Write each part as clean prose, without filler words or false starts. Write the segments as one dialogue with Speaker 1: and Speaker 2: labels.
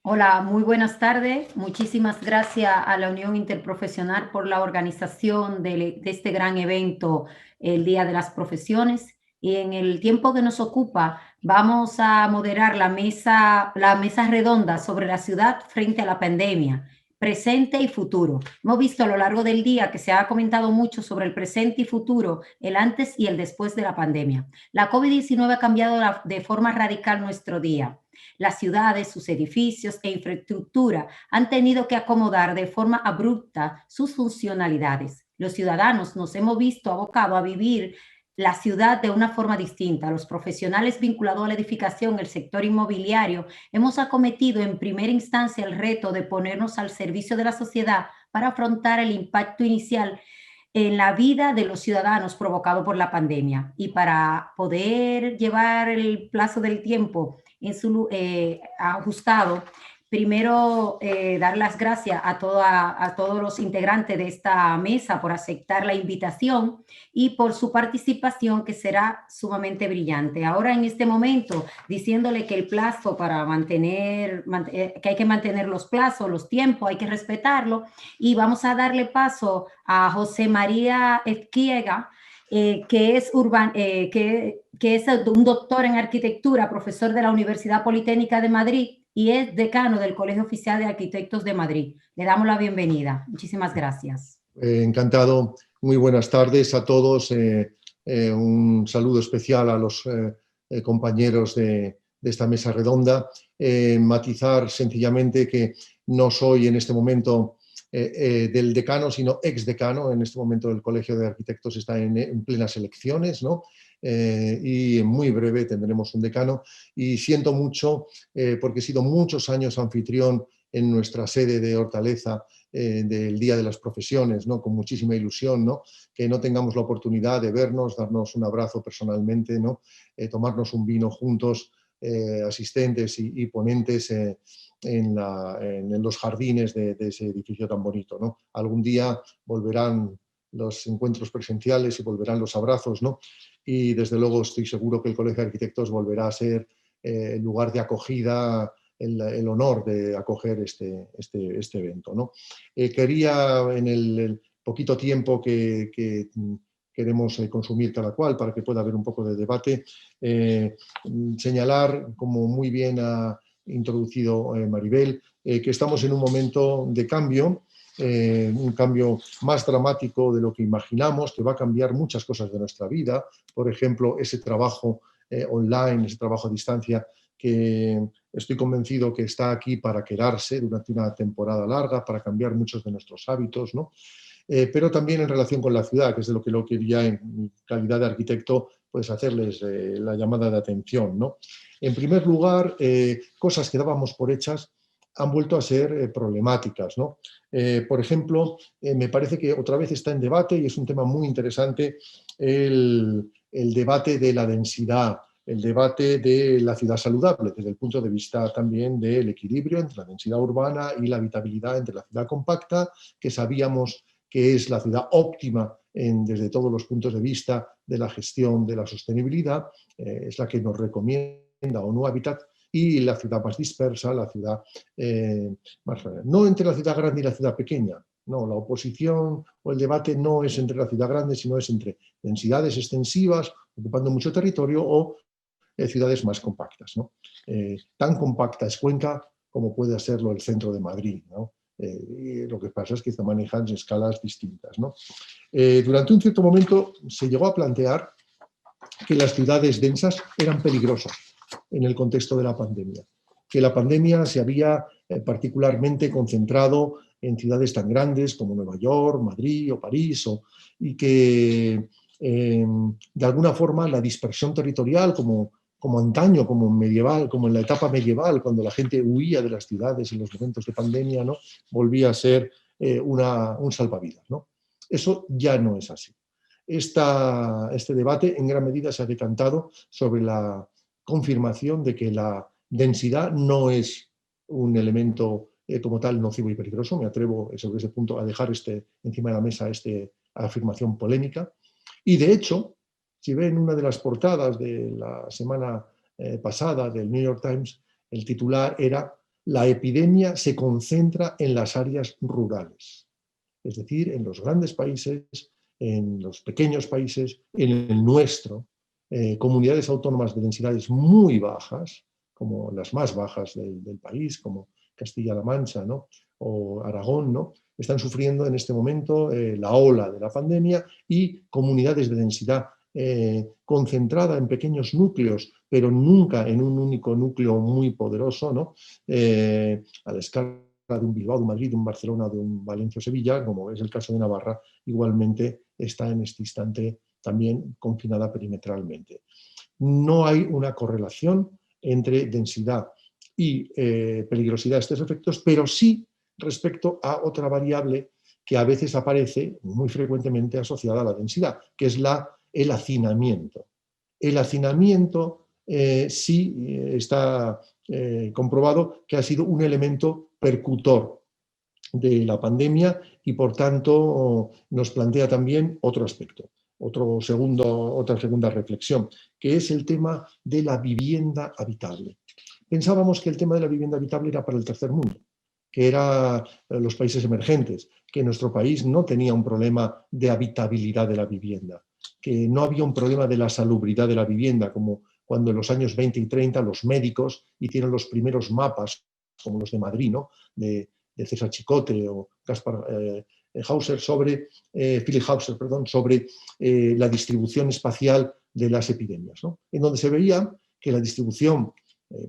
Speaker 1: Hola, muy buenas tardes. Muchísimas gracias a la Unión Interprofesional por la organización de este gran evento, el Día de las Profesiones. Y en el tiempo que nos ocupa, vamos a moderar la mesa redonda sobre la ciudad frente a la pandemia, presente y futuro. Hemos visto a lo largo del día que se ha comentado mucho sobre el presente y futuro, el antes y el después de la pandemia. La COVID-19 ha cambiado de forma radical nuestro día. Las ciudades, sus edificios e infraestructura han tenido que acomodar de forma abrupta sus funcionalidades. Los ciudadanos nos hemos visto abocados a vivir la ciudad de una forma distinta. Los profesionales vinculados a la edificación, el sector inmobiliario, hemos acometido en primera instancia el reto de ponernos al servicio de la sociedad para afrontar el impacto inicial en la vida de los ciudadanos provocado por la pandemia. Y para poder llevar el plazo del tiempo en su ajustado, primero dar las gracias a todos los integrantes de esta mesa por aceptar la invitación y por su participación, que será sumamente brillante. Ahora, en este momento, diciéndole que el plazo para que hay que mantener los plazos, los tiempos, hay que respetarlo, y vamos a darle paso a José María Esquiega, que es un doctor en arquitectura, profesor de la Universidad Politécnica de Madrid y es decano del Colegio Oficial de Arquitectos de Madrid. Le damos la bienvenida. Muchísimas gracias.
Speaker 2: Encantado. Muy buenas tardes a todos. Un saludo especial a los compañeros de esta mesa redonda. Matizar sencillamente que no soy en este momento del decano, sino exdecano. En este momento el Colegio de Arquitectos está en plenas elecciones, ¿no? Y en muy breve tendremos un decano. Y siento mucho porque he sido muchos años anfitrión en nuestra sede de Hortaleza del Día de las Profesiones, ¿no? Con muchísima ilusión, ¿no? Que no tengamos la oportunidad de vernos, darnos un abrazo personalmente, ¿no? Tomarnos un vino juntos, asistentes y ponentes en los jardines de ese edificio tan bonito, ¿no? Algún día volverán los encuentros presenciales y volverán los abrazos, ¿no? Y desde luego estoy seguro que el Colegio de Arquitectos volverá a ser el lugar de acogida, el honor de acoger este evento, ¿no? Quería, en el poquito tiempo que queremos consumir cada cual para que pueda haber un poco de debate, señalar, como muy bien ha introducido Maribel, que estamos en un momento de cambio, un cambio más dramático de lo que imaginamos, que va a cambiar muchas cosas de nuestra vida. Por ejemplo, ese trabajo online, ese trabajo a distancia, que estoy convencido que está aquí para quedarse durante una temporada larga, para cambiar muchos de nuestros hábitos, ¿no? Pero también en relación con la ciudad, que es de lo que lo quería en mi calidad de arquitecto, pues hacerles la llamada de atención, ¿no? En primer lugar, cosas que dábamos por hechas han vuelto a ser problemáticas, ¿no? Por ejemplo, me parece que otra vez está en debate, y es un tema muy interesante, el debate de la densidad, el debate de la ciudad saludable, desde el punto de vista también del equilibrio entre la densidad urbana y la habitabilidad entre la ciudad compacta, que sabíamos que es la ciudad óptima desde todos los puntos de vista de la gestión de la sostenibilidad, es la que nos recomienda ONU Habitat, y la ciudad más dispersa, la ciudad más grande. No entre la ciudad grande y la ciudad pequeña, no, la oposición o el debate no es entre la ciudad grande, sino es entre densidades extensivas, ocupando mucho territorio, o ciudades más compactas, ¿no? Tan compacta es Cuenca como puede hacerlo el centro de Madrid, ¿no? Y lo que pasa es que se manejan escalas distintas, ¿no? Durante un cierto momento se llegó a plantear que las ciudades densas eran peligrosas en el contexto de la pandemia, que la pandemia se había particularmente concentrado en ciudades tan grandes como Nueva York, Madrid o París, y que de alguna forma la dispersión territorial, como antaño, como medieval, como en la etapa medieval, cuando la gente huía de las ciudades en los momentos de pandemia, ¿no? Volvía a ser un salvavidas, ¿no? Eso ya no es así. Este debate en gran medida se ha decantado sobre la confirmación de que la densidad no es un elemento como tal nocivo y peligroso. Me atrevo sobre ese punto a dejar encima de la mesa esta afirmación polémica. Y de hecho, si ven una de las portadas de la semana pasada del New York Times, el titular era la epidemia se concentra en las áreas rurales, es decir, en los grandes países, en los pequeños países, en el nuestro, comunidades autónomas de densidades muy bajas, como las más bajas del país, como Castilla-La Mancha, ¿no?, o Aragón, ¿no?, están sufriendo en este momento la ola de la pandemia, y comunidades de densidad concentrada en pequeños núcleos, pero nunca en un único núcleo muy poderoso, ¿no?, a la escala de un Bilbao, de un Madrid, de un Barcelona, de un Valencia o Sevilla, como es el caso de Navarra, igualmente está en este instante también confinada perimetralmente. No hay una correlación entre densidad y peligrosidad de estos efectos, pero sí respecto a otra variable que a veces aparece muy frecuentemente asociada a la densidad, que es el hacinamiento. El hacinamiento sí está comprobado que ha sido un elemento percutor de la pandemia, y por tanto nos plantea también otro aspecto, otra segunda reflexión, que es el tema de la vivienda habitable. Pensábamos que el tema de la vivienda habitable era para el tercer mundo, que eran los países emergentes, que nuestro país no tenía un problema de habitabilidad de la vivienda, que no había un problema de la salubridad de la vivienda, como cuando en los años 20 y 30 los médicos hicieron los primeros mapas, como los de Madrid, ¿no?, de César Chicote o Gaspar Hauser Philip Hauser, sobre la distribución espacial de las epidemias, ¿no?, en donde se veía que la distribución,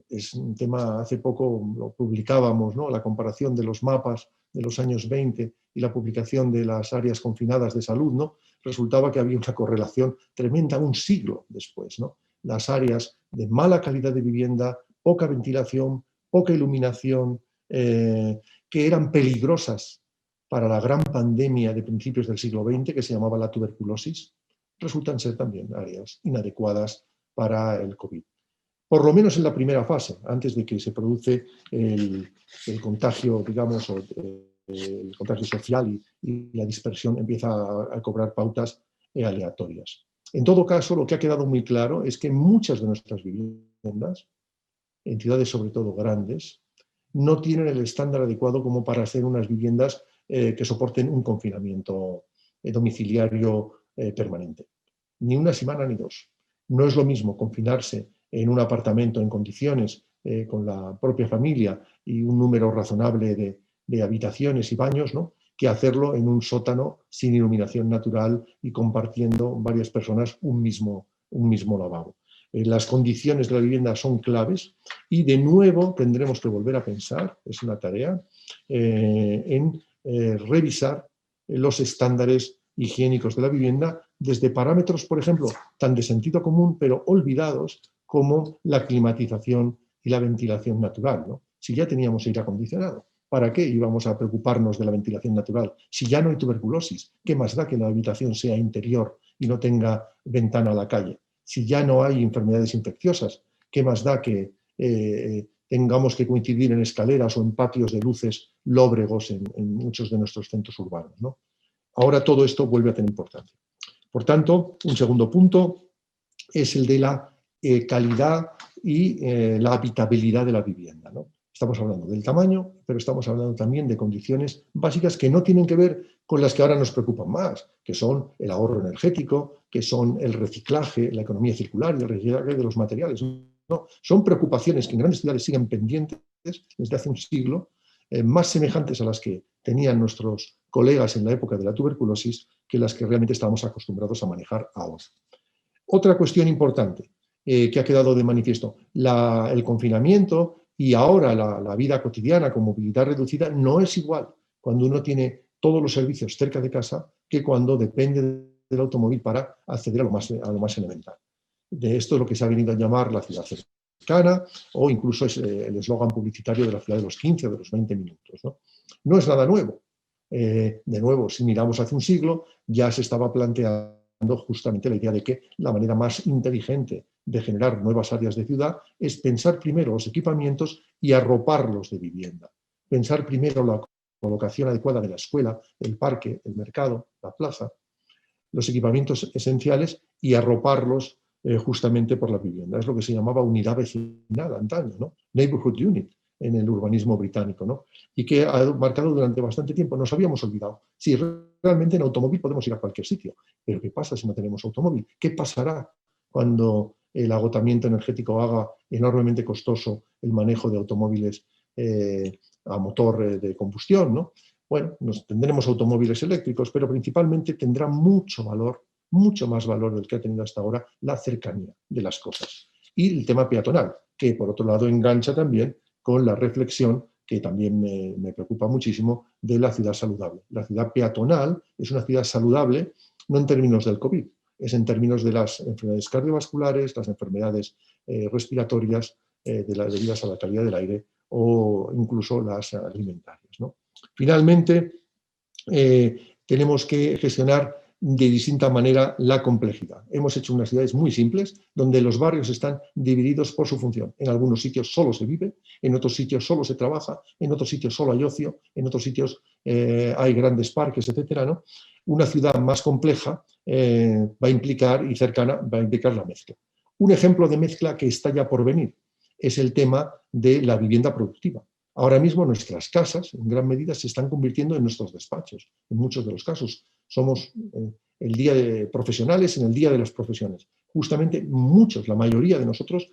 Speaker 2: es un tema, hace poco lo publicábamos, ¿no?, la comparación de los mapas de los años 20 y la publicación de las áreas confinadas de salud, ¿no?, resultaba que había una correlación tremenda un siglo después, ¿no? Las áreas de mala calidad de vivienda, poca ventilación, poca iluminación, que eran peligrosas para la gran pandemia de principios del siglo XX, que se llamaba la tuberculosis, resultan ser también áreas inadecuadas para el COVID. Por lo menos en la primera fase, antes de que se produce el contagio, digamos, o el contagio social, y la dispersión empieza a cobrar pautas aleatorias. En todo caso, lo que ha quedado muy claro es que muchas de nuestras viviendas, en ciudades sobre todo grandes, no tienen el estándar adecuado como para ser unas viviendas que soporten un confinamiento domiciliario permanente. Ni una semana ni dos. No es lo mismo confinarse en un apartamento en condiciones con la propia familia y un número razonable de habitaciones y baños, ¿no?, que hacerlo en un sótano sin iluminación natural y compartiendo varias personas un mismo lavabo. Las condiciones de la vivienda son claves, y de nuevo tendremos que volver a pensar, es una tarea, en revisar los estándares higiénicos de la vivienda desde parámetros, por ejemplo, tan de sentido común pero olvidados como la climatización y la ventilación natural, ¿no? Si ya teníamos aire acondicionado, ¿para qué íbamos a preocuparnos de la ventilación natural? Si ya no hay tuberculosis, ¿qué más da que la habitación sea interior y no tenga ventana a la calle? Si ya no hay enfermedades infecciosas, ¿qué más da que tengamos que coincidir en escaleras o en patios de luces lóbregos en muchos de nuestros centros urbanos, ¿no? Ahora todo esto vuelve a tener importancia. Por tanto, un segundo punto es el de la calidad y la habitabilidad de la vivienda, ¿no? Estamos hablando del tamaño, pero estamos hablando también de condiciones básicas que no tienen que ver con las que ahora nos preocupan más, que son el ahorro energético, que son el reciclaje, la economía circular y el reciclaje de los materiales. No, son preocupaciones que en grandes ciudades siguen pendientes desde hace un siglo, más semejantes a las que tenían nuestros colegas en la época de la tuberculosis que las que realmente estamos acostumbrados a manejar ahora. Otra cuestión importante que ha quedado de manifiesto, el confinamiento y ahora la vida cotidiana con movilidad reducida no es igual cuando uno tiene todos los servicios cerca de casa que cuando depende del automóvil para acceder a lo más elemental. De esto es lo que se ha venido a llamar la ciudad cercana, o incluso es el eslogan publicitario de la ciudad de los 15 o de los 20 minutos, ¿no? No es nada nuevo. De nuevo, si miramos hace un siglo, ya se estaba planteando justamente la idea de que la manera más inteligente de generar nuevas áreas de ciudad es pensar primero los equipamientos y arroparlos de vivienda. Pensar primero la colocación adecuada de la escuela, el parque, el mercado, la plaza, los equipamientos esenciales, y arroparlos justamente por la vivienda. Es lo que se llamaba unidad vecinal antaño, ¿no? Neighborhood unit. en el urbanismo británico, ¿no? Y que ha marcado durante bastante tiempo. Nos habíamos olvidado. Sí, realmente en automóvil podemos ir a cualquier sitio, pero ¿qué pasa si no tenemos automóvil? ¿Qué pasará cuando el agotamiento energético haga enormemente costoso el manejo de automóviles a motor de combustión, ¿no? Bueno, tendremos automóviles eléctricos, pero principalmente tendrá mucho valor, mucho más valor del que ha tenido hasta ahora, la cercanía de las cosas. Y el tema peatonal, que por otro lado engancha también con la reflexión que también me preocupa muchísimo, de la ciudad saludable. La ciudad peatonal es una ciudad saludable, no en términos del COVID, es en términos de las enfermedades cardiovasculares, las enfermedades respiratorias, debidas a la calidad del aire o incluso las alimentarias, ¿no? Finalmente, tenemos que gestionar de distinta manera la complejidad. Hemos hecho unas ciudades muy simples, donde los barrios están divididos por su función. En algunos sitios solo se vive, en otros sitios solo se trabaja, en otros sitios solo hay ocio, en otros sitios hay grandes parques, etcétera, ¿no? Una ciudad más compleja va a implicar, y cercana, va a implicar la mezcla. Un ejemplo de mezcla que está ya por venir es el tema de la vivienda productiva. Ahora mismo nuestras casas, en gran medida, se están convirtiendo en nuestros despachos, en muchos de los casos. Somos el día de profesionales en el día de las profesiones. Justamente muchos, la mayoría de nosotros,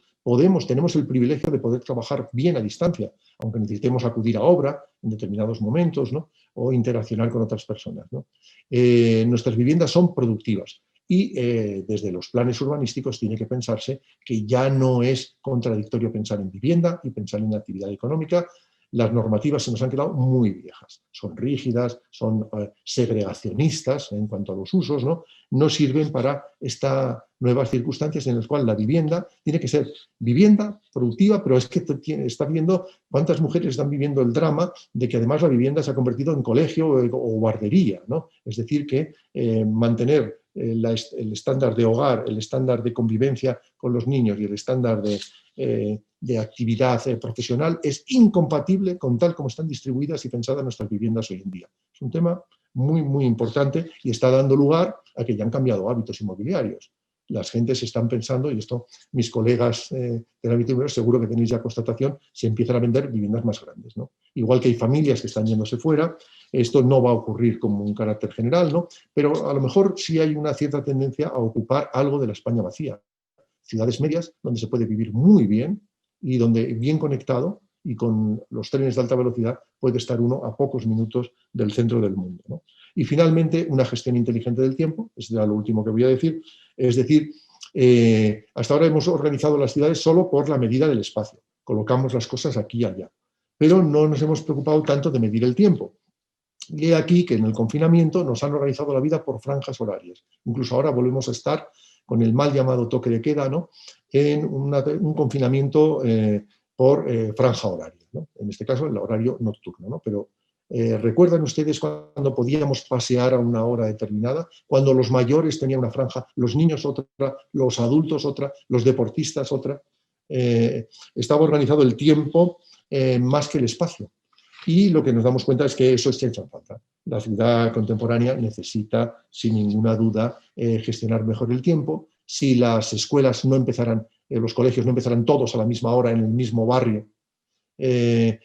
Speaker 2: tenemos el privilegio de poder trabajar bien a distancia, aunque necesitemos acudir a obra en determinados momentos, ¿no? O interaccionar con otras personas, ¿no? Nuestras viviendas son productivas. Y desde los planes urbanísticos tiene que pensarse que ya no es contradictorio pensar en vivienda y pensar en actividad económica. Las normativas se nos han quedado muy viejas, son rígidas, son segregacionistas en cuanto a los usos, ¿no? No sirven para estas nuevas circunstancias en las cuales la vivienda tiene que ser vivienda productiva, pero es que está viendo cuántas mujeres están viviendo el drama de que además la vivienda se ha convertido en colegio o guardería, ¿no? Es decir, que mantener el estándar de hogar, el estándar de convivencia con los niños y el estándar de actividad profesional es incompatible con tal como están distribuidas y pensadas nuestras viviendas hoy en día. Es un tema muy, muy importante y está dando lugar a que ya han cambiado hábitos inmobiliarios. Las gentes están pensando, y esto mis colegas del ámbito inmobiliario seguro que tenéis ya constatación, se empiezan a vender viviendas más grandes, ¿no? Igual que hay familias que están yéndose fuera, esto no va a ocurrir como un carácter general, ¿no? Pero a lo mejor sí hay una cierta tendencia a ocupar algo de la España vacía. Ciudades medias donde se puede vivir muy bien y donde bien conectado y con los trenes de alta velocidad puede estar uno a pocos minutos del centro del mundo, ¿no? Y finalmente, una gestión inteligente del tiempo, es ya lo último que voy a decir, es decir, hasta ahora hemos organizado las ciudades solo por la medida del espacio, colocamos las cosas aquí y allá, pero no nos hemos preocupado tanto de medir el tiempo. Y he aquí que en el confinamiento nos han organizado la vida por franjas horarias. Incluso ahora volvemos a estar con el mal llamado toque de queda, ¿no? En un confinamiento por franja horaria, ¿no? En este caso el horario nocturno, ¿no? Pero ¿recuerdan ustedes cuando podíamos pasear a una hora determinada? Cuando los mayores tenían una franja, los niños otra, los adultos otra, los deportistas otra. Estaba organizado el tiempo más que el espacio. Y lo que nos damos cuenta es que eso está hecho en falta. La ciudad contemporánea necesita, sin ninguna duda, gestionar mejor el tiempo. Si las escuelas no empezaran, los colegios no empezaran todos a la misma hora en el mismo barrio,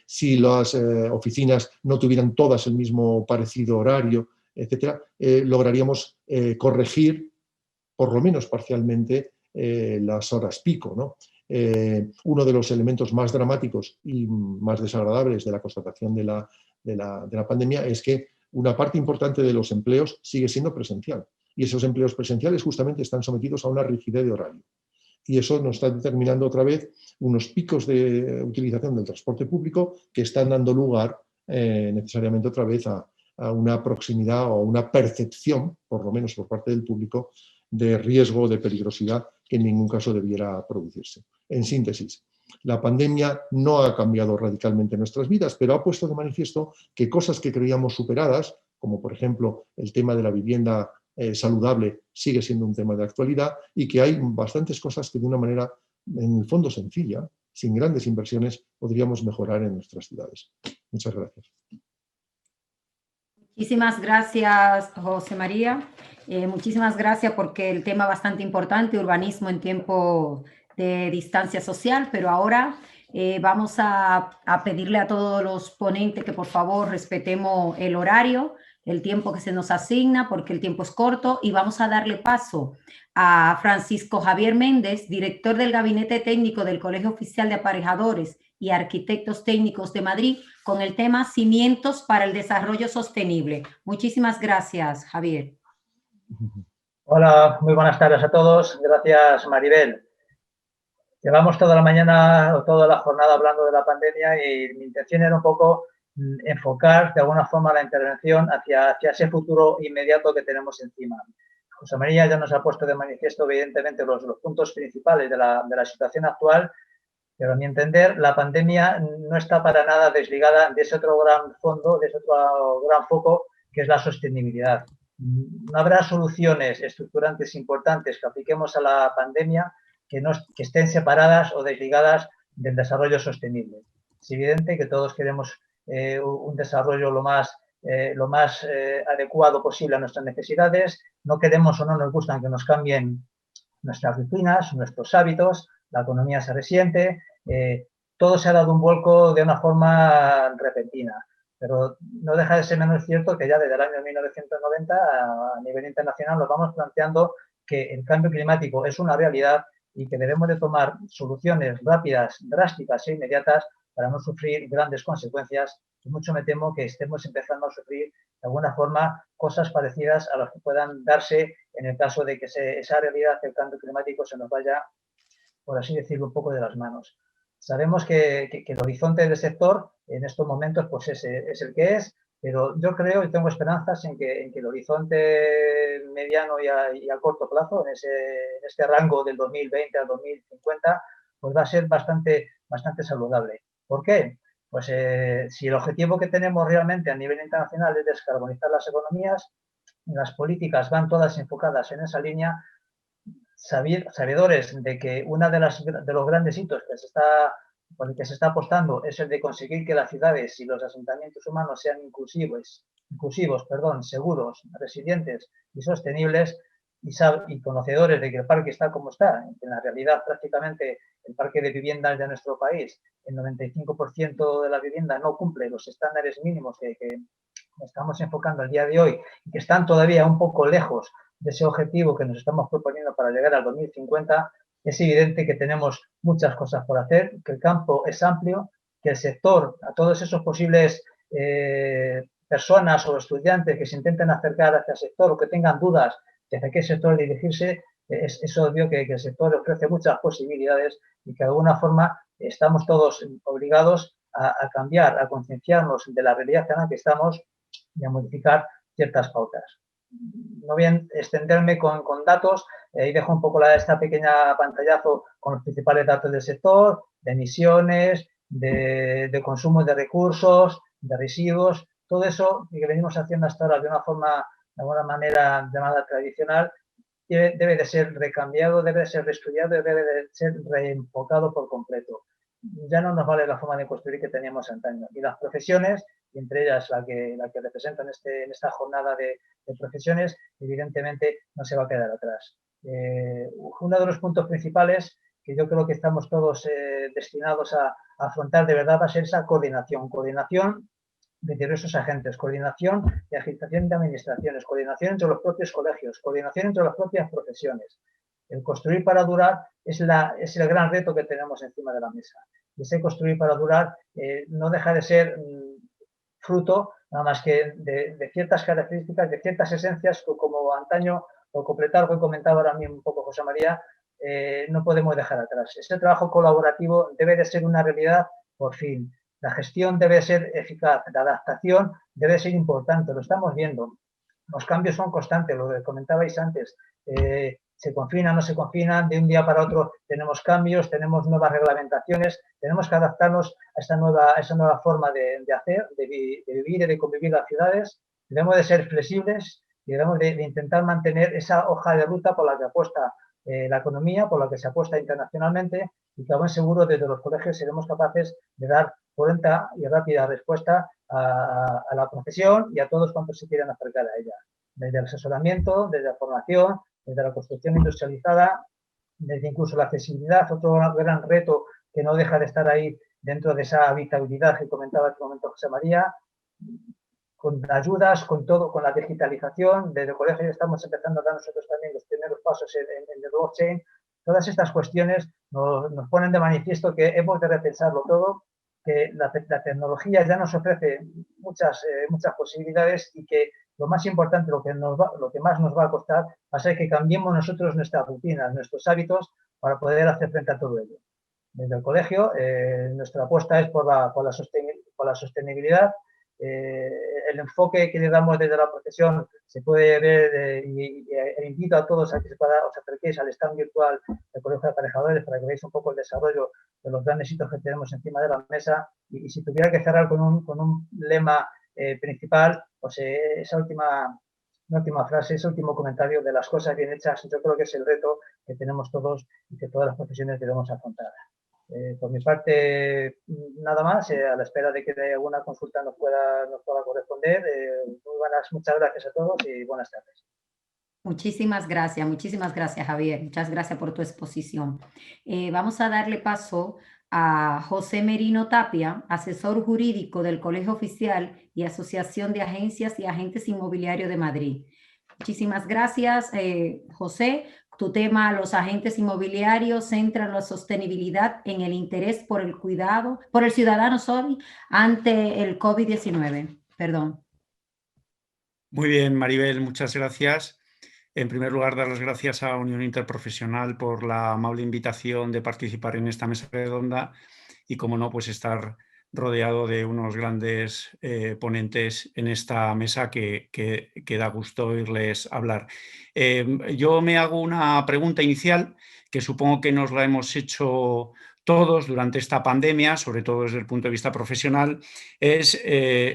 Speaker 2: si las oficinas no tuvieran todas el mismo parecido horario, etcétera, lograríamos corregir, por lo menos parcialmente, las horas pico, ¿no? Uno de los elementos más dramáticos y más desagradables de la constatación de la pandemia es que una parte importante de los empleos sigue siendo presencial. Y esos empleos presenciales justamente están sometidos a una rigidez de horario. Y eso nos está determinando otra vez unos picos de utilización del transporte público que están dando lugar necesariamente otra vez a una proximidad o a una percepción, por lo menos por parte del público, de riesgo, de peligrosidad que en ningún caso debiera producirse. En síntesis, la pandemia no ha cambiado radicalmente nuestras vidas, pero ha puesto de manifiesto que cosas que creíamos superadas, como por ejemplo el tema de la vivienda saludable, sigue siendo un tema de actualidad y que hay bastantes cosas que de una manera, en el fondo sencilla, sin grandes inversiones, podríamos mejorar en nuestras ciudades. Muchas gracias.
Speaker 1: Muchísimas gracias, José María. Muchísimas gracias porque el tema bastante importante, urbanismo en tiempo de distancia social, pero ahora Vamos a pedirle a todos los ponentes que por favor respetemos el horario, el tiempo que se nos asigna, porque el tiempo es corto, y vamos a darle paso a Francisco Javier Méndez, director del Gabinete Técnico del Colegio Oficial de Aparejadores y Arquitectos Técnicos de Madrid, con el tema Cimientos para el Desarrollo Sostenible. Muchísimas gracias, Javier.
Speaker 3: Hola, muy buenas tardes a todos. Gracias, Maribel. Llevamos toda la mañana o toda la jornada hablando de la pandemia y mi intención era un poco enfocar de alguna forma la intervención hacia ese futuro inmediato que tenemos encima. José María ya nos ha puesto de manifiesto, evidentemente, los puntos principales de la situación actual, pero a mi entender, la pandemia no está para nada desligada de ese otro gran fondo, de ese otro gran foco, que es la sostenibilidad. No habrá soluciones estructurantes importantes que apliquemos a la pandemia que estén separadas o desligadas del desarrollo sostenible. Es evidente que todos queremos un desarrollo lo más adecuado posible a nuestras necesidades. No queremos o no nos gustan que nos cambien nuestras rutinas, nuestros hábitos, la economía se resiente, todo se ha dado un vuelco de una forma repentina. Pero no deja de ser menos cierto que ya desde el año 1990 a nivel internacional nos vamos planteando que el cambio climático es una realidad y que debemos de tomar soluciones rápidas, drásticas e inmediatas para no sufrir grandes consecuencias. Y mucho me temo que estemos empezando a sufrir de alguna forma cosas parecidas a las que puedan darse en el caso de que esa realidad del cambio climático se nos vaya, por así decirlo, un poco de las manos. Sabemos que el horizonte del sector en estos momentos pues es el que es, pero yo creo y tengo esperanzas en que el horizonte mediano y a corto plazo, en este rango del 2020 al 2050, pues va a ser bastante saludable. ¿Por qué? Pues si el objetivo que tenemos realmente a nivel internacional es descarbonizar las economías, las políticas van todas enfocadas en esa línea, sabedores de que uno de los grandes hitos por el que se está apostando es el de conseguir que las ciudades y los asentamientos humanos sean inclusivos, seguros, resilientes y sostenibles, y conocedores de que el parque está como está. En la realidad, prácticamente, el parque de viviendas de nuestro país, el 95% de la vivienda no cumple los estándares mínimos que estamos enfocando al día de hoy y que están todavía un poco lejos de ese objetivo que nos estamos proponiendo para llegar al 2050, es evidente que tenemos muchas cosas por hacer, que el campo es amplio, que el sector, a todos esos posibles personas o estudiantes que se intenten acercar hacia el sector o que tengan dudas de hacia qué sector dirigirse, es obvio que el sector ofrece muchas posibilidades y que de alguna forma estamos todos obligados a cambiar, a concienciarnos de la realidad en la que estamos y a modificar ciertas pautas. No voy a extenderme con datos, y dejo un poco esta pequeña pantallazo con los principales datos del sector, de emisiones, de consumo de recursos, de residuos, todo eso que venimos haciendo hasta ahora de una forma, de alguna manera llamada tradicional, debe de ser recambiado, debe de ser reestudiado, debe de ser reenfocado por completo. Ya no nos vale la forma de construir que teníamos antaño. Y las profesiones, y entre ellas la que represento en esta jornada de profesiones, evidentemente no se va a quedar atrás. Uno de los puntos principales que yo creo que estamos todos destinados a afrontar de verdad va a ser esa coordinación de diversos agentes, coordinación y agitación de administraciones, coordinación entre los propios colegios, coordinación entre las propias profesiones. El construir para durar es el gran reto que tenemos encima de la mesa. Y ese construir para durar no deja de ser fruto nada más que de ciertas características, de ciertas esencias que como antaño, por completar lo que comentaba ahora mismo un poco José María, no podemos dejar atrás. Ese trabajo colaborativo debe de ser una realidad por fin. La gestión debe ser eficaz, la adaptación debe ser importante, lo estamos viendo. Los cambios son constantes, lo que comentabais antes. Se confinan, no se confinan, de un día para otro tenemos cambios, tenemos nuevas reglamentaciones, tenemos que adaptarnos a esa nueva forma de hacer, de vivir y de convivir las ciudades. Debemos de ser flexibles y debemos de intentar mantener esa hoja de ruta por la que apuesta la economía, por la que se apuesta internacionalmente, y que a buen seguro desde los colegios seremos capaces de dar pronta y rápida respuesta a la profesión y a todos cuantos se quieran acercar a ella. Desde el asesoramiento, desde la formación, desde la construcción industrializada, desde incluso la accesibilidad, otro gran reto que no deja de estar ahí dentro de esa habitabilidad que comentaba en este momento José María, con ayudas, con todo, con la digitalización. Desde el colegio ya estamos empezando a dar nosotros también los primeros pasos en el blockchain. Todas estas cuestiones nos ponen de manifiesto que hemos de repensarlo todo, que la tecnología ya nos ofrece muchas posibilidades y que lo más importante, lo que más nos va a costar, va a ser que cambiemos nosotros nuestras rutinas, nuestros hábitos para poder hacer frente a todo ello. Desde el colegio, nuestra apuesta es por la sostenibilidad. El enfoque que le damos desde la profesión se puede ver e invito a todos a que os acerquéis al stand virtual del Colegio de Aparejadores para que veáis un poco el desarrollo de los grandes hitos que tenemos encima de la mesa. Y si tuviera que cerrar con un lema principal, pues esa última frase, ese último comentario de las cosas bien hechas, yo creo que es el reto que tenemos todos y que todas las profesiones debemos afrontar. Por mi parte, nada más, a la espera de que alguna consulta nos pueda corresponder. Muchas gracias a todos y buenas tardes.
Speaker 1: Muchísimas gracias, Javier. Muchas gracias por tu exposición. Vamos a darle paso a José Merino Tapia, asesor jurídico del Colegio Oficial y Asociación de Agencias y Agentes Inmobiliarios de Madrid. Muchísimas gracias, José. Tu tema, los agentes inmobiliarios, centra la sostenibilidad en el interés por el ciudadano, ante el COVID-19. Perdón.
Speaker 4: Muy bien, Maribel, muchas gracias. En primer lugar, dar las gracias a Unión Interprofesional por la amable invitación de participar en esta mesa redonda y, como no, pues estar rodeado de unos grandes ponentes en esta mesa que da gusto oírles hablar. Yo me hago una pregunta inicial que supongo que nos la hemos hecho todos durante esta pandemia, sobre todo desde el punto de vista profesional, es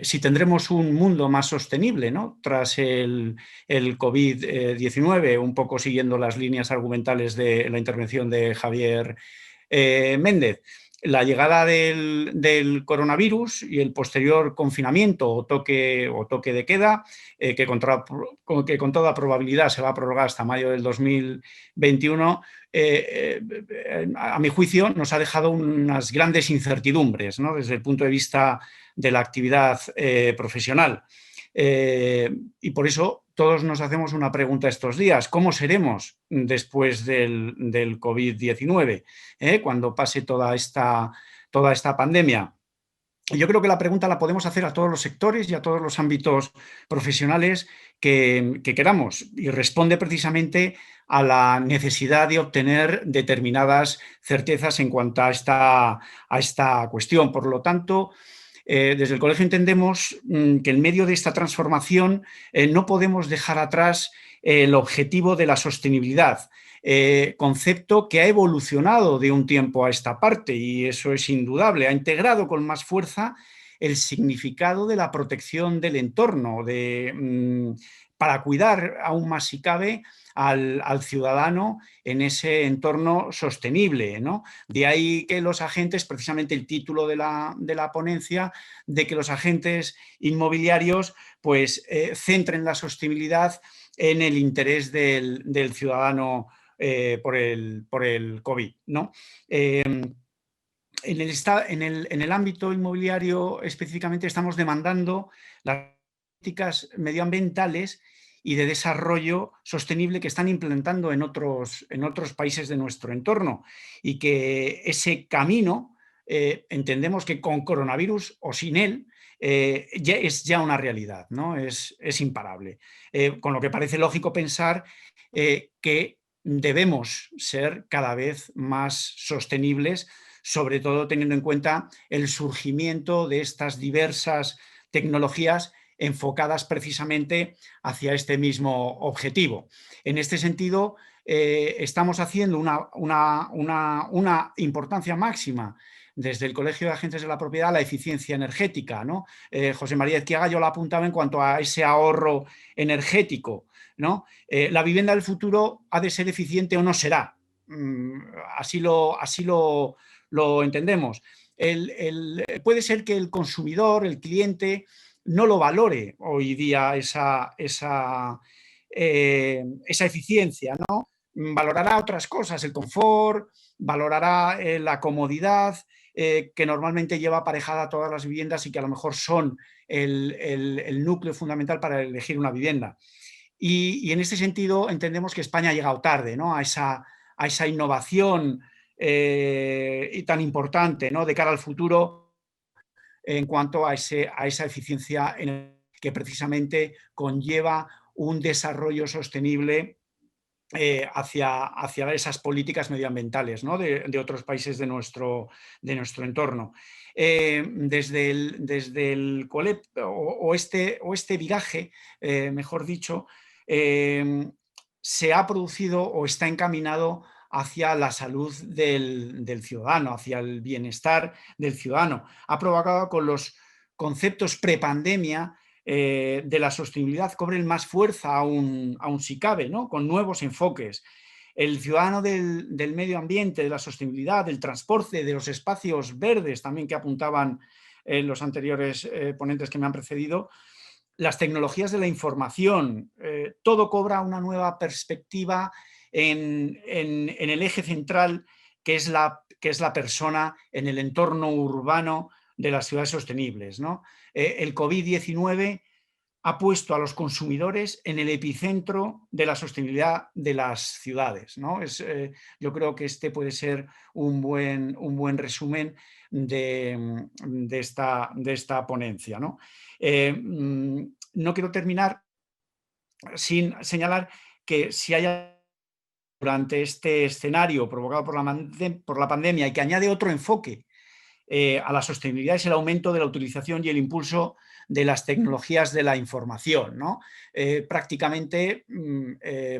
Speaker 4: si tendremos un mundo más sostenible, ¿no? Tras el COVID-19, un poco siguiendo las líneas argumentales de la intervención de Javier Méndez. La llegada del coronavirus y el posterior confinamiento o toque de queda, que con toda probabilidad se va a prorrogar hasta mayo del 2021, a mi juicio nos ha dejado unas grandes incertidumbres, ¿no? Desde el punto de vista de la actividad profesional. Y por eso todos nos hacemos una pregunta estos días: ¿cómo seremos después del COVID-19, cuando pase toda esta pandemia? Yo creo que la pregunta la podemos hacer a todos los sectores y a todos los ámbitos profesionales que queramos, y responde precisamente a la necesidad de obtener determinadas certezas en cuanto a esta cuestión. Por lo tanto, desde el colegio entendemos que en medio de esta transformación no podemos dejar atrás el objetivo de la sostenibilidad, concepto que ha evolucionado de un tiempo a esta parte, y eso es indudable. Ha integrado con más fuerza el significado de la protección del entorno, para cuidar aún más, si cabe, al ciudadano en ese entorno sostenible, ¿no? De ahí que los agentes, precisamente el título de la ponencia, de que los agentes inmobiliarios pues centren la sostenibilidad en el interés del ciudadano por el COVID, ¿no? En el ámbito inmobiliario específicamente estamos demandando las políticas medioambientales y de desarrollo sostenible que están implementando en otros países de nuestro entorno, y que ese camino entendemos que con coronavirus o sin él es una realidad, ¿no? Es imparable. Con lo que parece lógico pensar que debemos ser cada vez más sostenibles, sobre todo teniendo en cuenta el surgimiento de estas diversas tecnologías enfocadas precisamente hacia este mismo objetivo. En este sentido, estamos haciendo una importancia máxima desde el Colegio de Agentes de la Propiedad a la eficiencia energética, ¿no? José María Ezquiaga yo lo apuntaba en cuanto a ese ahorro energético, ¿no? La vivienda del futuro ha de ser eficiente o no será. Así lo entendemos. Puede ser que el consumidor, el cliente, no lo valore hoy día esa eficiencia, ¿no? valorará otras cosas, el confort, valorará la comodidad, que normalmente lleva aparejada todas las viviendas y que a lo mejor son el núcleo fundamental para elegir una vivienda. Y en este sentido entendemos que España ha llegado tarde, ¿no?, a esa innovación y tan importante, ¿no?, de cara al futuro en cuanto a esa eficiencia que precisamente conlleva un desarrollo sostenible hacia esas políticas medioambientales, ¿no?, de otros países de nuestro entorno. Desde el COLEP o este viraje, mejor dicho, se ha producido o está encaminado hacia la salud del ciudadano, hacia el bienestar del ciudadano. Ha provocado con los conceptos prepandemia de la sostenibilidad cobren más fuerza aún si cabe, ¿no?, con nuevos enfoques. El ciudadano del medio ambiente, de la sostenibilidad, del transporte, de los espacios verdes, también que apuntaban los anteriores ponentes que me han precedido, las tecnologías de la información, todo cobra una nueva perspectiva en el eje central que es la persona en el entorno urbano de las ciudades sostenibles, ¿no? El COVID-19 ha puesto a los consumidores en el epicentro de la sostenibilidad de las ciudades, ¿no? Yo creo que este puede ser un buen resumen de esta ponencia, ¿no? No quiero terminar sin señalar que si hay durante este escenario provocado por la pandemia y que añade otro enfoque a la sostenibilidad, es el aumento de la utilización y el impulso de las tecnologías de la información, ¿no? Prácticamente,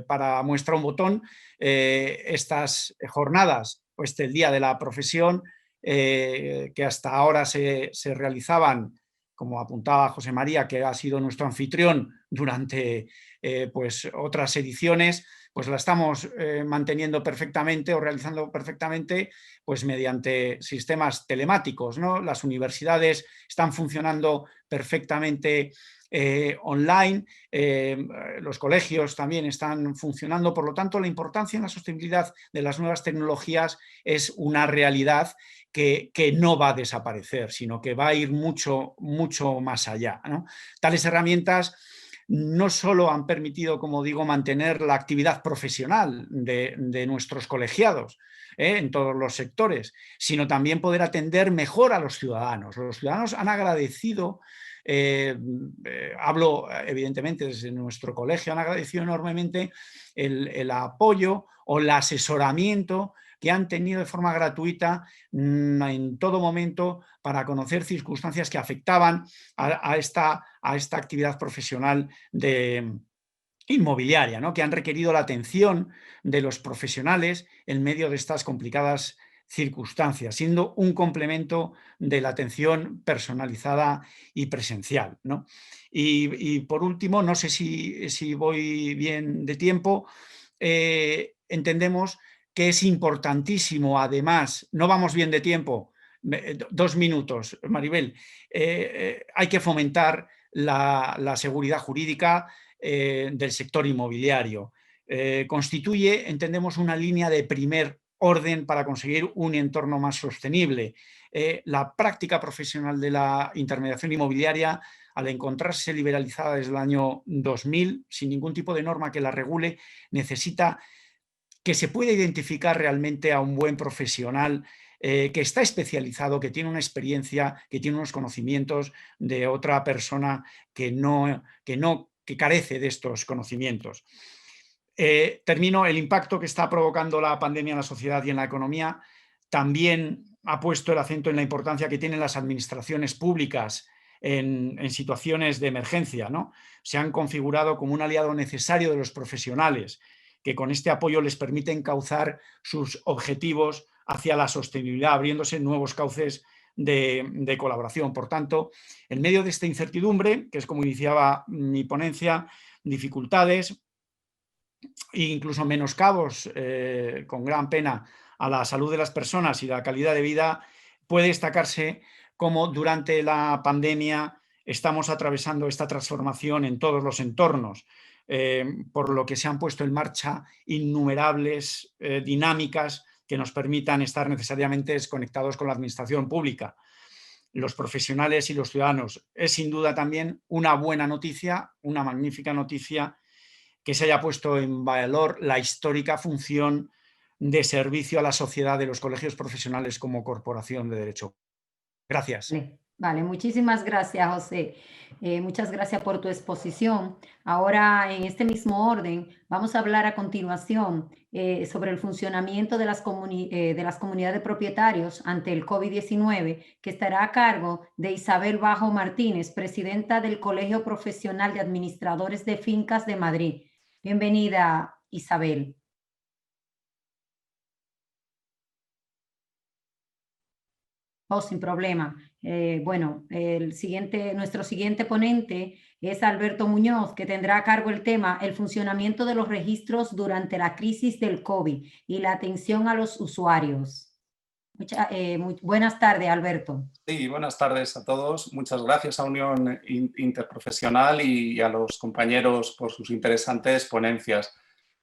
Speaker 4: para muestra un botón, estas jornadas, pues el Día de la Profesión, que hasta ahora se realizaban, como apuntaba José María, que ha sido nuestro anfitrión durante pues otras ediciones, pues la estamos manteniendo perfectamente o realizando perfectamente pues mediante sistemas telemáticos, ¿no? Las universidades están funcionando perfectamente online, los colegios también están funcionando, por lo tanto la importancia en la sostenibilidad de las nuevas tecnologías es una realidad que no va a desaparecer, sino que va a ir mucho más allá, ¿no? Tales herramientas no solo han permitido, como digo, mantener la actividad profesional de nuestros colegiados en todos los sectores, sino también poder atender mejor a los ciudadanos. Los ciudadanos han agradecido, hablo evidentemente desde nuestro colegio, han agradecido enormemente el apoyo o el asesoramiento que han tenido de forma gratuita en todo momento para conocer circunstancias que afectaban a esta actividad profesional inmobiliaria, ¿no?, que han requerido la atención de los profesionales en medio de estas complicadas circunstancias, siendo un complemento de la atención personalizada y presencial, ¿no? Y por último, no sé si voy bien de tiempo, entendemos que es importantísimo, además, no vamos bien de tiempo, 2 minutos, Maribel, hay que fomentar la seguridad jurídica del sector inmobiliario. Constituye, entendemos, una línea de primer orden para conseguir un entorno más sostenible. La práctica profesional de la intermediación inmobiliaria, al encontrarse liberalizada desde el año 2000, sin ningún tipo de norma que la regule, necesita que se pueda identificar realmente a un buen profesional que está especializado, que tiene una experiencia, que tiene unos conocimientos de otra persona que carece de estos conocimientos. Termino. El impacto que está provocando la pandemia en la sociedad y en la economía también ha puesto el acento en la importancia que tienen las administraciones públicas en situaciones de emergencia, ¿no? Se han configurado como un aliado necesario de los profesionales, que con este apoyo les permite encauzar sus objetivos hacia la sostenibilidad, abriéndose nuevos cauces de colaboración. Por tanto, en medio de esta incertidumbre, que es como iniciaba mi ponencia, dificultades e incluso menoscabos, con gran pena, a la salud de las personas y la calidad de vida, puede destacarse cómo durante la pandemia estamos atravesando esta transformación en todos los entornos. por lo que se han puesto en marcha innumerables dinámicas que nos permitan estar necesariamente desconectados con la administración pública, los profesionales y los ciudadanos. Es sin duda también una buena noticia, una magnífica noticia, que se haya puesto en valor la histórica función de servicio a la sociedad de los colegios profesionales como corporación de derecho. Gracias.
Speaker 1: Vale, muchísimas gracias, José. Muchas gracias por tu exposición. Ahora, en este mismo orden, vamos a hablar a continuación sobre el funcionamiento de las comunidades de propietarios ante el COVID-19, que estará a cargo de Isabel Bajo Martínez, presidenta del Colegio Profesional de Administradores de Fincas de Madrid. Bienvenida, Isabel. Oh, sin problema. Bueno, nuestro siguiente ponente es Alberto Muñoz, que tendrá a cargo el tema el funcionamiento de los registros durante la crisis del COVID y la atención a los usuarios. Buenas tardes, Alberto.
Speaker 5: Sí, buenas tardes a todos. Muchas gracias a Unión Interprofesional y a los compañeros por sus interesantes ponencias.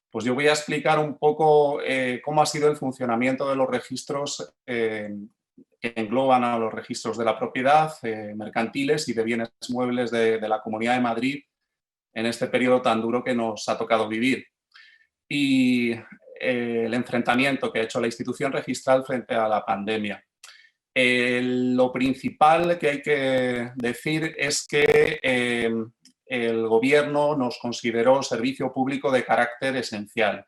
Speaker 5: Pues yo voy a explicar un poco cómo ha sido el funcionamiento de los registros que engloban a los registros de la propiedad, mercantiles y de bienes muebles de la Comunidad de Madrid en este periodo tan duro que nos ha tocado vivir. Y el enfrentamiento que ha hecho la institución registral frente a la pandemia. Lo principal que hay que decir es que el Gobierno nos consideró servicio público de carácter esencial,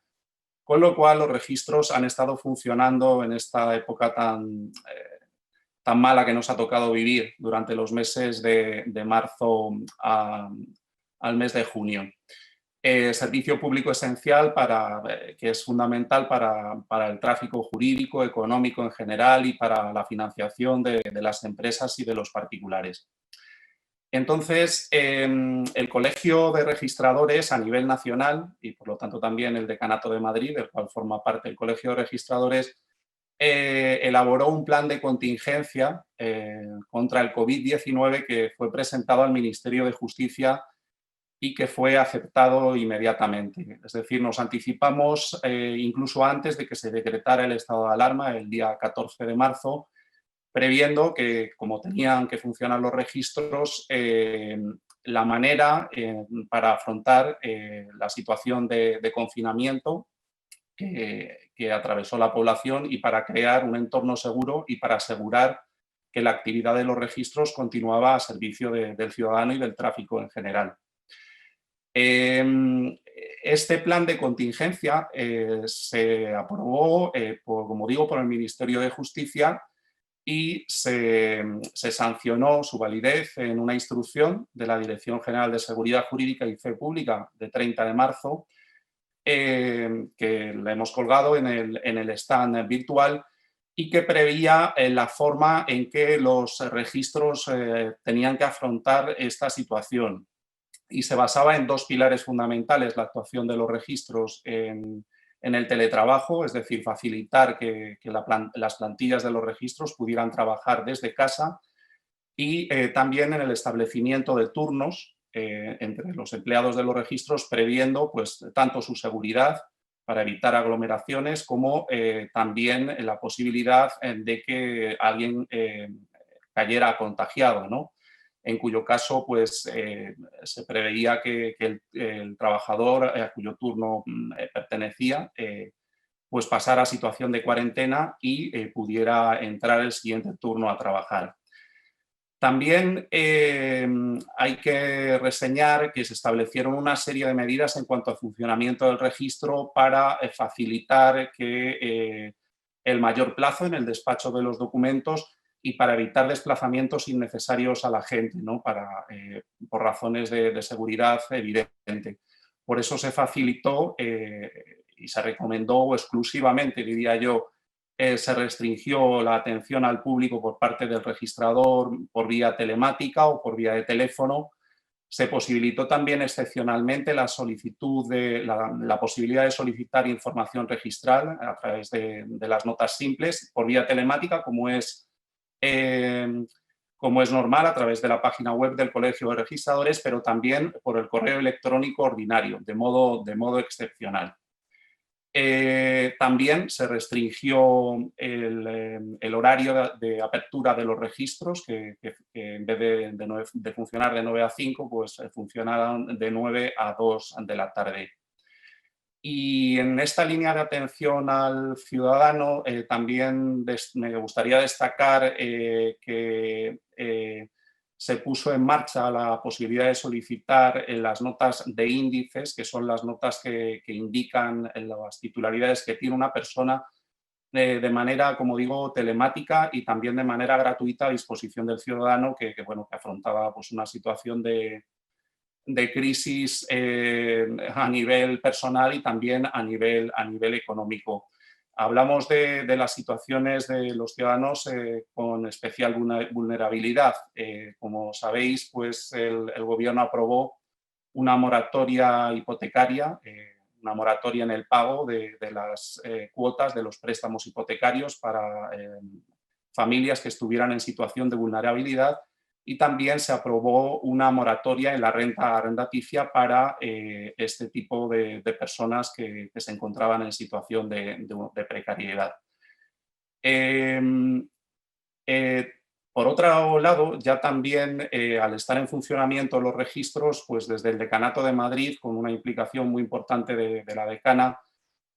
Speaker 5: con lo cual los registros han estado funcionando en esta época tan mala que nos ha tocado vivir durante los meses de marzo al mes de junio. Servicio público esencial que es fundamental para el tráfico jurídico, económico en general y para la financiación de las empresas y de los particulares. Entonces, el Colegio de Registradores a nivel nacional y por lo tanto también el Decanato de Madrid, del cual forma parte el Colegio de Registradores, elaboró un plan de contingencia contra el COVID-19 que fue presentado al Ministerio de Justicia y que fue aceptado inmediatamente. Es decir, nos anticipamos incluso antes de que se decretara el estado de alarma el día 14 de marzo, previendo que, como tenían que funcionar los registros, la manera para afrontar la situación de confinamiento que atravesó la población y para crear un entorno seguro y para asegurar que la actividad de los registros continuaba a servicio del ciudadano y del tráfico en general. Este plan de contingencia se aprobó, como digo, por el Ministerio de Justicia y se sancionó su validez en una instrucción de la Dirección General de Seguridad Jurídica y Fe Pública de 30 de marzo, que la hemos colgado en el stand virtual y que preveía la forma en que los registros tenían que afrontar esta situación. Y se basaba en dos pilares fundamentales: la actuación de los registros en el teletrabajo, es decir, facilitar que las plantillas de los registros pudieran trabajar desde casa, y también en el establecimiento de turnos entre los empleados de los registros, previendo pues, tanto su seguridad para evitar aglomeraciones como también la posibilidad de que alguien cayera contagiado, ¿no? En cuyo caso pues, se preveía que el trabajador a cuyo turno pertenecía pues pasara a situación de cuarentena y pudiera entrar el siguiente turno a trabajar. También hay que reseñar que se establecieron una serie de medidas en cuanto al funcionamiento del registro para facilitar que el mayor plazo en el despacho de los documentos y para evitar desplazamientos innecesarios a la gente, ¿no? Por razones de seguridad evidente. Por eso se facilitó y se recomendó exclusivamente, diría yo, se restringió la atención al público por parte del registrador por vía telemática o por vía de teléfono. Se posibilitó también excepcionalmente la solicitud la posibilidad de solicitar información registral a través de las notas simples por vía telemática, como es como es normal, a través de la página web del Colegio de Registradores, pero también por el correo electrónico ordinario, de modo excepcional. También se restringió el horario de apertura de los registros, que en vez de funcionar de 9 a 5, pues funcionaron de 9 a 2 de la tarde. Y en esta línea de atención al ciudadano también me gustaría destacar que se puso en marcha la posibilidad de solicitar las notas de índices, que son las notas que indican las titularidades que tiene una persona de manera, como digo, telemática y también de manera gratuita a disposición del ciudadano que afrontaba pues, una situación de crisis a nivel personal y también a nivel económico. Hablamos de las situaciones de los ciudadanos con especial vulnerabilidad. Como sabéis, pues el Gobierno aprobó una moratoria hipotecaria, una moratoria en el pago de las cuotas de los préstamos hipotecarios para familias que estuvieran en situación de vulnerabilidad, y también se aprobó una moratoria en la renta arrendaticia para este tipo de personas que se encontraban en situación de precariedad. Por otro lado, ya también al estar en funcionamiento los registros, pues desde el Decanato de Madrid, con una implicación muy importante de la decana,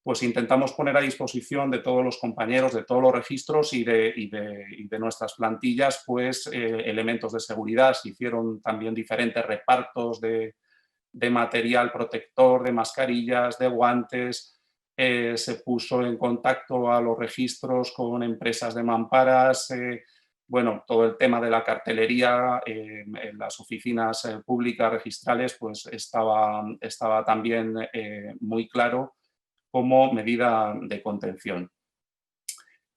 Speaker 5: pues intentamos poner a disposición de todos los compañeros, de todos los registros y de nuestras plantillas, pues elementos de seguridad. Se hicieron también diferentes repartos de material protector, de mascarillas, de guantes. Se puso en contacto a los registros con empresas de mamparas. Bueno, todo el tema de la cartelería en las oficinas públicas registrales pues estaba también muy claro como medida de contención.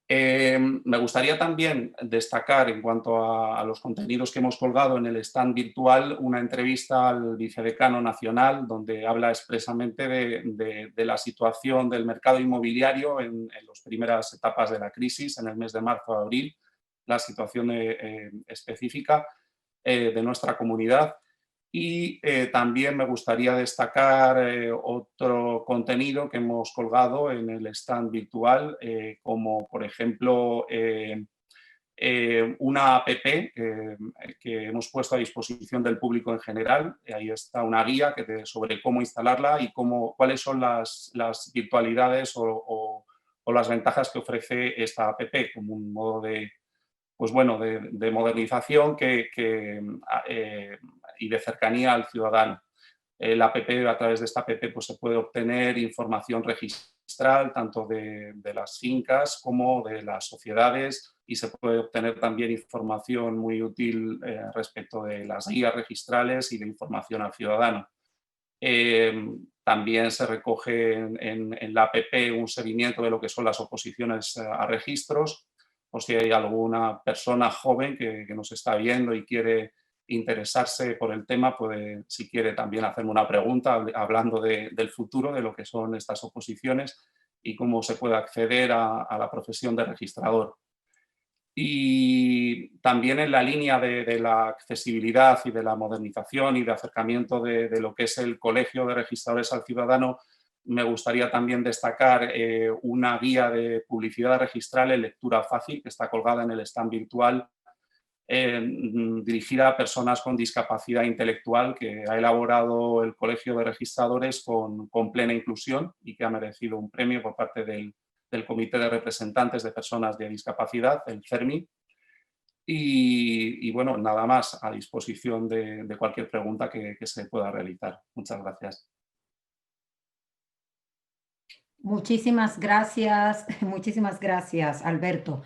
Speaker 5: Me gustaría también destacar, en cuanto a los contenidos que hemos colgado en el stand virtual, una entrevista al vicedecano nacional, donde habla expresamente de la situación del mercado inmobiliario en las primeras etapas de la crisis, en el mes de marzo a abril, la situación específica de nuestra comunidad. Y también me gustaría destacar otro contenido que hemos colgado en el stand virtual, como por ejemplo una app que hemos puesto a disposición del público en general. Ahí está una guía sobre cómo instalarla y cuáles son las virtualidades o las ventajas que ofrece esta app como un modo de modernización y de cercanía al ciudadano. La app, a través de esta app pues, se puede obtener información registral tanto de las fincas como de las sociedades, y se puede obtener también información muy útil respecto de las guías registrales y de información al ciudadano. También se recoge en la app un seguimiento de lo que son las oposiciones a registros, o si hay alguna persona joven que nos está viendo y quiere interesarse por el tema, puede, si quiere, también hacerme una pregunta hablando del futuro, de lo que son estas oposiciones y cómo se puede acceder a la profesión de registrador. Y también en la línea de la accesibilidad y de la modernización y de acercamiento de lo que es el Colegio de Registradores al ciudadano, me gustaría también destacar una guía de publicidad registral en lectura fácil que está colgada en el stand virtual, dirigida a personas con discapacidad intelectual, que ha elaborado el Colegio de Registradores con plena inclusión y que ha merecido un premio por parte del Comité de Representantes de Personas de Discapacidad, el CERMI. Y bueno, nada más, a disposición de cualquier pregunta que se pueda realizar. Muchas gracias.
Speaker 1: Muchísimas gracias, Alberto,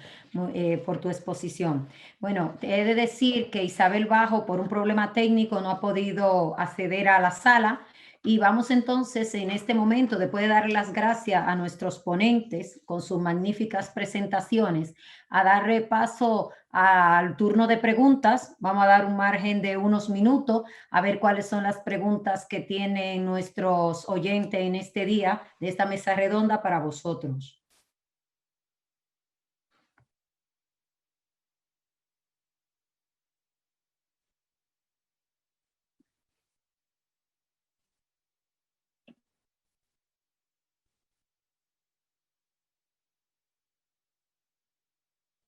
Speaker 1: por tu exposición. Bueno, te he de decir que Isabel Bajo, por un problema técnico, no ha podido acceder a la sala, y vamos entonces en este momento, después de darle las gracias a nuestros ponentes con sus magníficas presentaciones, a darle paso al turno de preguntas. Vamos a dar un margen de unos minutos a ver cuáles son las preguntas que tienen nuestros oyentes en este día de esta mesa redonda para vosotros.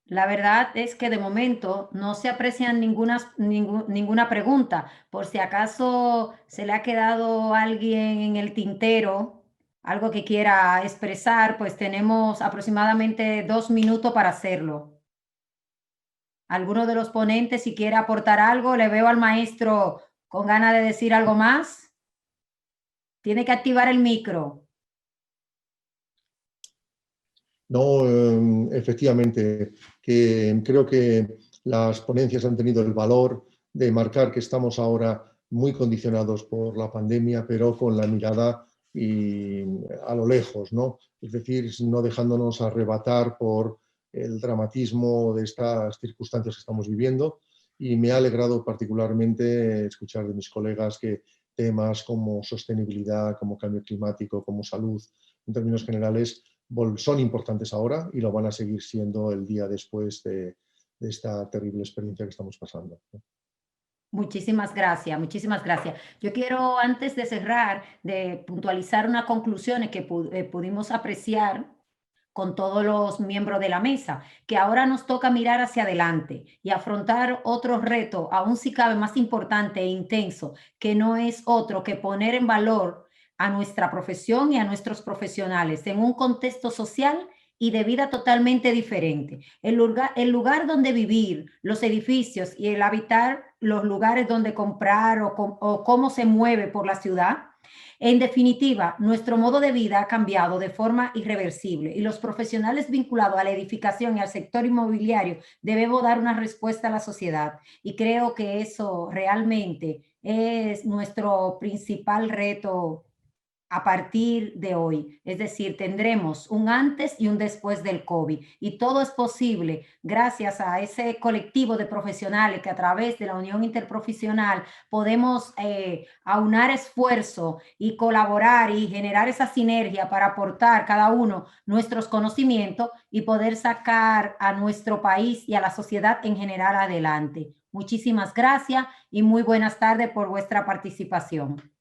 Speaker 1: La verdad es que de momento no se aprecian ninguna pregunta. Por si acaso se le ha quedado alguien en el tintero, algo que quiera expresar, pues tenemos aproximadamente 2 minutos para hacerlo. ¿Alguno de los ponentes, si quiere aportar algo? Le veo al maestro con ganas de decir algo más. Tiene que activar el micro.
Speaker 2: No, efectivamente, que creo que las ponencias han tenido el valor de marcar que estamos ahora muy condicionados por la pandemia, pero con la mirada a lo lejos, ¿no? Es decir, no dejándonos arrebatar por el dramatismo de estas circunstancias que estamos viviendo, y me ha alegrado particularmente escuchar de mis colegas que temas como sostenibilidad, como cambio climático, como salud, en términos generales, son importantes ahora y lo van a seguir siendo el día después de esta terrible experiencia que estamos pasando.
Speaker 1: Muchísimas gracias, muchísimas gracias. Yo quiero, antes de cerrar, de puntualizar unas conclusiones que pudimos apreciar con todos los miembros de la mesa, que ahora nos toca mirar hacia adelante y afrontar otro reto, aún si cabe más importante e intenso, que no es otro que poner en valor a nuestra profesión y a nuestros profesionales en un contexto social y de vida totalmente diferente. El lugar donde vivir, los edificios y el habitar los lugares donde comprar o cómo se mueve por la ciudad. En definitiva, nuestro modo de vida ha cambiado de forma irreversible y los profesionales vinculados a la edificación y al sector inmobiliario debemos dar una respuesta a la sociedad. Y creo que eso realmente es nuestro principal reto a partir de hoy. Es decir, tendremos un antes y un después del COVID. Y todo es posible gracias a ese colectivo de profesionales que a través de la Unión Interprofesional podemos aunar esfuerzo y colaborar y generar esa sinergia para aportar cada uno nuestros conocimientos y poder sacar a nuestro país y a la sociedad en general adelante. Muchísimas gracias y muy buenas tardes por vuestra participación.